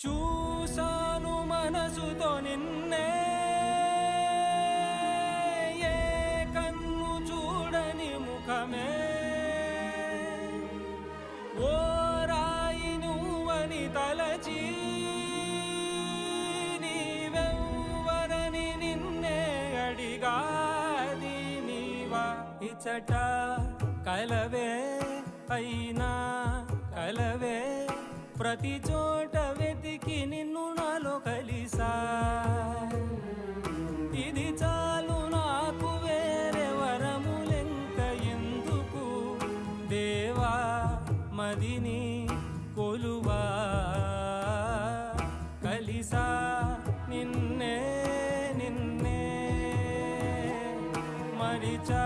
చూసాను మనసుతో నిన్నే, ఏ కన్ను చూడని ముఖమే, ఓ రాయి నువ్వని తలచి నీవెవ్వరని నిన్నే అడిగాది నీవా. ఇచ్చట కలవే అయినా కలవే, ప్రతి చోట వెతికి నిన్ను నాలో కలిసా. ఇది చాలు నాకు, వేరే వరములెంక ఎందుకు దేవా, మదిని కొలువా. కలిసా నిన్నే నిన్నే మరిచా